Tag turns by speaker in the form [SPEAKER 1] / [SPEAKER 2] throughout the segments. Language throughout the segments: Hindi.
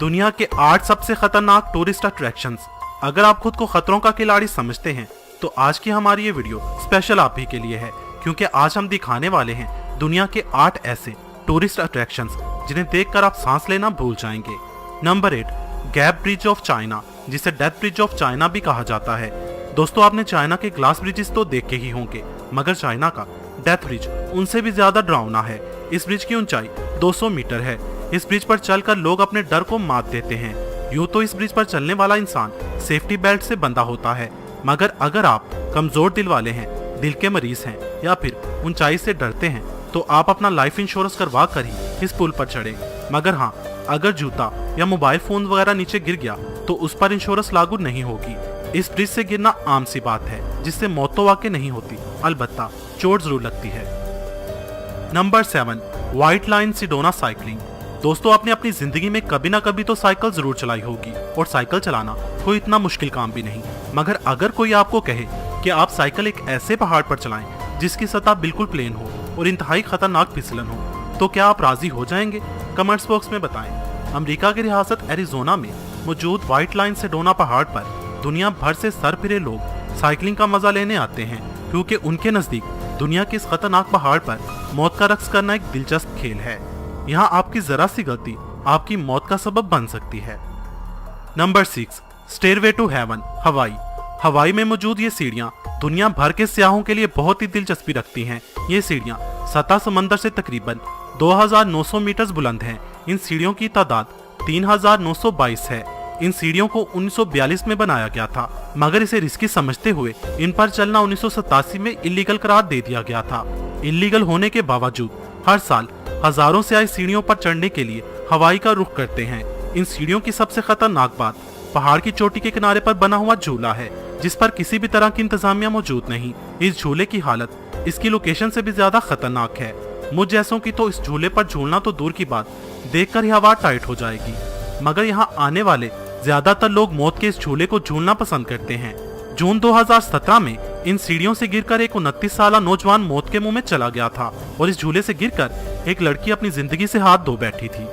[SPEAKER 1] दुनिया के 8 सबसे खतरनाक टूरिस्ट अट्रैक्शंस। अगर आप खुद को खतरों का खिलाड़ी समझते हैं तो आज की हमारी ये वीडियो स्पेशल आप ही के लिए है, क्योंकि आज हम दिखाने वाले हैं दुनिया के 8 ऐसे टूरिस्ट अट्रैक्शंस जिन्हें देखकर आप सांस लेना भूल जाएंगे। Number 8, gap bridge of China, जिसे डेथ ब्रिज ऑफ चाइना भी कहा जाता है। दोस्तों, आपने चाइना के ग्लास ब्रिजेस तो देखे ही होंगे, मगर चाइना का डेथ ब्रिज उनसे भी ज्यादा डरावना है। इस ब्रिज की ऊंचाई 200 मीटर है। इस ब्रिज पर चलकर लोग अपने डर को मात देते हैं। यूं तो इस ब्रिज पर चलने वाला इंसान सेफ्टी बेल्ट से बंधा होता है, मगर अगर आप कमजोर दिल वाले हैं, दिल के मरीज हैं या फिर ऊंचाई से डरते हैं तो आप अपना लाइफ इंश्योरेंस करवा कर ही इस पुल पर चढ़े। मगर हाँ, अगर जूता या मोबाइल फोन वगैरह नीचे गिर गया तो उस पर इंश्योरेंस लागू नहीं होगी। इस ब्रिज से गिरना आम सी बात है, जिससे मौत तो वाकई नहीं होती, अलबत्ता चोट जरूर लगती है। Number 7, white line Sedona cycling. दोस्तों, आपने अपनी जिंदगी में कभी ना कभी तो साइकिल जरूर चलाई होगी, और साइकिल चलाना कोई इतना मुश्किल काम भी नहीं। मगर अगर कोई आपको कहे कि आप साइकिल एक ऐसे पहाड़ पर चलाएं जिसकी सतह बिल्कुल प्लेन हो और इंतहाई खतरनाक फिसलन हो, तो क्या आप राजी हो जाएंगे? कमेंट्स बॉक्स में बताएं। अमेरिका की रियासत एरिजोना में मौजूद व्हाइट लाइन सिडोना पहाड़ पर दुनिया भर से सरफिरे लोग साइकिलिंग का मजा लेने आते हैं, क्योंकि उनके नजदीक दुनिया के इस खतरनाक पहाड़ पर मौत का रक्स करना एक दिलचस्प खेल है। यहाँ आपकी जरा सी गलती आपकी मौत का सबब बन सकती है। नंबर 6, स्टेयरवे टू हेवन, हवाई। हवाई में मौजूद ये सीढ़ियाँ दुनिया भर के सयाहों के लिए बहुत ही दिलचस्पी रखती हैं। ये सीढ़ियाँ सतह समंदर से तकरीबन 2900 मीटर बुलंद हैं। इन सीढ़ियों की तादाद 3922 है। इन सीढ़ियों को 1942 में बनाया गया था, मगर इसे रिस्की समझते हुए इन पर चलना 1987 में इलीगल करार दे दिया गया था। इलीगल होने के बावजूद हर साल हजारों से आए सीढ़ियों पर चढ़ने के लिए हवाई का रुख करते हैं। इन सीढ़ियों की सबसे खतरनाक बात पहाड़ की चोटी के किनारे पर बना हुआ झूला है, जिस पर किसी भी तरह की इंतजामिया मौजूद नहीं। इस झूले की हालत इसकी लोकेशन से भी ज्यादा खतरनाक है। मुझ जैसों की तो इस झूले पर झूलना तो दूर की बात, देखकर ही हवा टाइट हो जाएगी। मगर यहाँ आने वाले ज्यादातर लोग मौत के इस झूले को झूलना पसंद करते हैं। जून 2017 में इन सीढ़ियों से गिरकर एक 29 साल नौजवान मौत के मुंह में चला गया था, और इस झूले से गिरकर एक लड़की अपनी जिंदगी से हाथ धो बैठी थी।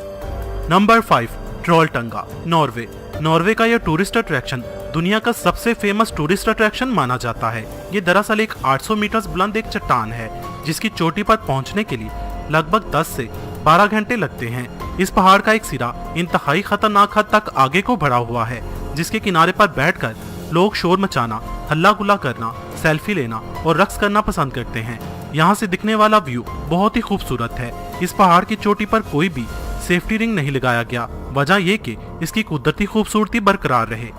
[SPEAKER 1] Number 5, ट्रोलटंगा, Norway. नॉर्वे का यह टूरिस्ट अट्रैक्शन दुनिया का सबसे फेमस टूरिस्ट अट्रैक्शन माना जाता है। ये दरअसल एक 800 मीटर बुलंद एक चट्टान है, जिसकी चोटी पर पहुंचने के लिए लगभग 10 से 12 घंटे लगते हैं। इस पहाड़ का एक सिरा इंतहाई खतरनाक हद तक आगे को बढ़ा हुआ है, जिसके किनारे पर बैठकर लोग शोर मचाना, हल्ला गुल्ला करना, सेल्फी लेना और रक्स करना पसंद करते हैं। यहाँ से दिखने वाला व्यू बहुत ही खूबसूरत है। इस पहाड़ की चोटी पर कोई भी सेफ्टी रिंग नहीं लगाया गया, वजह ये कि इसकी कुदरती खूबसूरती बरकरार रहे।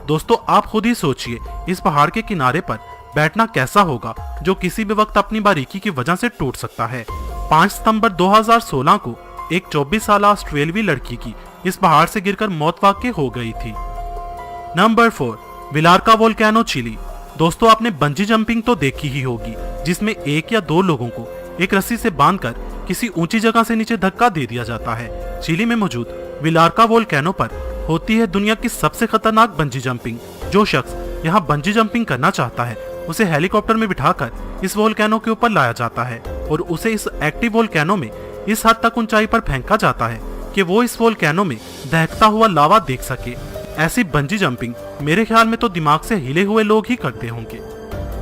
[SPEAKER 1] दोस्तों, आप खुद ही सोचिए, इस पहाड़ के किनारे पर बैठना कैसा होगा, जो किसी भी वक्त अपनी बारीकी की वजह से टूट सकता है। 5 सितंबर 2016 को एक 24 साल ऑस्ट्रेलियाई लड़की की इस पहाड़ से गिरकर मौत वाक़ई हो गई थी। Number 4, Villarrica volcano, Chile. दोस्तों, आपने बंजी जंपिंग तो देखी ही होगी, जिसमें 1 या 2 लोगों को एक रस्सी से बांधकर किसी ऊंची जगह से नीचे धक्का दे दिया जाता है। चिली में मौजूद विलार्का वोल्केनो पर होती है दुनिया की सबसे खतरनाक बंजी जंपिंग। जो शख्स यहाँ बंजी जंपिंग करना चाहता है, उसे हेलीकॉप्टर में बिठाकर इस वोल्केनो के ऊपर लाया जाता है और उसे इस एक्टिव वोल्केनो में इस हद तक ऊंचाई पर फेंका जाता है कि वो इस वोल्केनो में दहकता हुआ लावा देख सके। ऐसी बंजी जंपिंग मेरे ख्याल में तो दिमाग से हिले हुए लोग ही करते होंगे।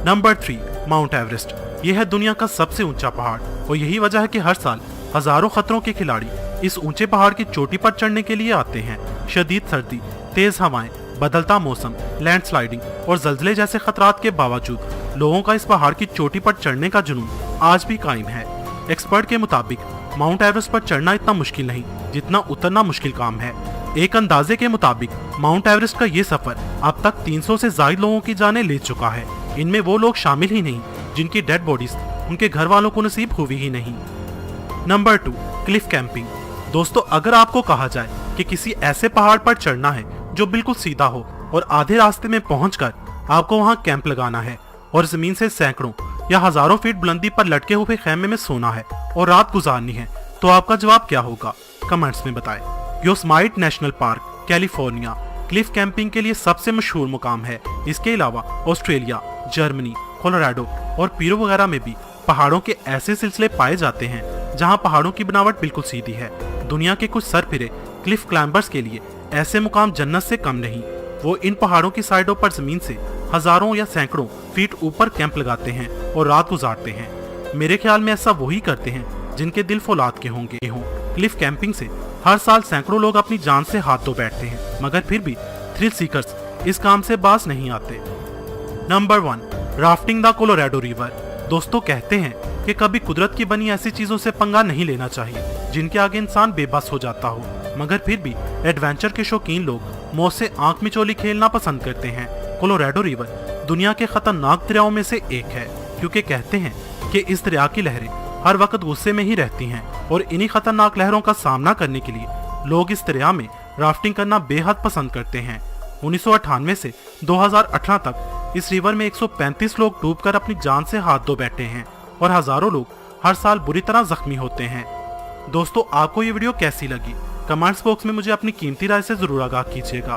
[SPEAKER 1] Number 3, mount Everest. यह है दुनिया का सबसे ऊंचा पहाड़, और यही वजह है कि हर साल हजारों खतरों के खिलाड़ी इस ऊंचे पहाड़ की चोटी पर चढ़ने के लिए आते हैं। शदीद सर्दी, तेज हवाएं, बदलता मौसम, लैंडस्लाइडिंग और जल्जले जैसे खतरात के बावजूद लोगों का इस पहाड़ की चोटी पर चढ़ने का जुनून आज भी कायम है। एक्सपर्ट के मुताबिक माउंट एवरेस्ट पर चढ़ना इतना मुश्किल नहीं जितना उतरना मुश्किल काम है। एक अंदाजे के मुताबिक माउंट एवरेस्ट का ये सफर अब तक 300 से ज्यादा लोगों की जानें ले चुका है। इनमें वो लोग शामिल ही नहीं जिनकी डेड बॉडीज उनके घर वालों को नसीब हुई ही नहीं। Number 2, Cliff camping. दोस्तों, अगर आपको कहा जाए कि किसी ऐसे पहाड़ पर चढ़ना है जो बिल्कुल सीधा हो और आधे रास्ते में पहुंचकर आपको वहां कैंप लगाना है और जमीन से सैकड़ों या हजारों फीट बुलंदी पर लटके हुए खेमे में सोना है और रात गुजारनी है, तो आपका जवाब क्या होगा? कमेंट्स में बताएं। Yosemite national park, California, Cliff camping के लिए सबसे मशहूर मुकाम है। इसके अलावा ऑस्ट्रेलिया, जर्मनी, कोलोराडो और पीरो वगैरह में भी पहाड़ों के ऐसे सिलसिले पाए जाते हैं जहां पहाड़ों की बनावट बिल्कुल सीधी है। दुनिया के कुछ सरफिरे क्लिफ क्लाइंबर्स के लिए ऐसे मुकाम जन्नत से कम नहीं। वो इन पहाड़ों की साइडों पर जमीन से हजारों या सैकड़ों फीट ऊपर कैंप लगाते हैं और रात गुजारते हैं। मेरे ख्याल में ऐसा वही करते हैं जिनके दिल फौलाद के होंगे। क्लिफ कैंपिंग से हर साल सैकड़ों लोग अपनी जान से हाथ धो बैठते हैं, मगर फिर भी थ्रिल सीकर्स इस काम से बाज नहीं आते। Number 1, rafting the Colorado river. दोस्तों, कहते हैं कि कभी कुदरत की बनी ऐसी चीजों से पंगा नहीं लेना चाहिए जिनके आगे इंसान बेबस हो जाता हो, मगर फिर भी एडवेंचर के शौकीन लोग मौत से आंख मिचोली खेलना पसंद करते हैं। कोलोराडो रिवर दुनिया के खतरनाक दरियाओं में से एक है, क्योंकि कहते हैं कि इस दरिया की लहरें हर वक्त गुस्से में ही रहती हैं और इन्हीं खतरनाक लहरों का सामना करने के लिए लोग इस दरिया में राफ्टिंग करना बेहद पसंद करते हैं। 1998 से 2018 तक इस रिवर में 135 लोग डूबकर अपनी जान से हाथ धो बैठे हैं और हजारों लोग हर साल बुरी तरह जख्मी होते हैं। दोस्तों, आपको ये वीडियो कैसी लगी? कमेंट्स बॉक्स में मुझे अपनी कीमती राय से जरूर आगाह कीजिएगा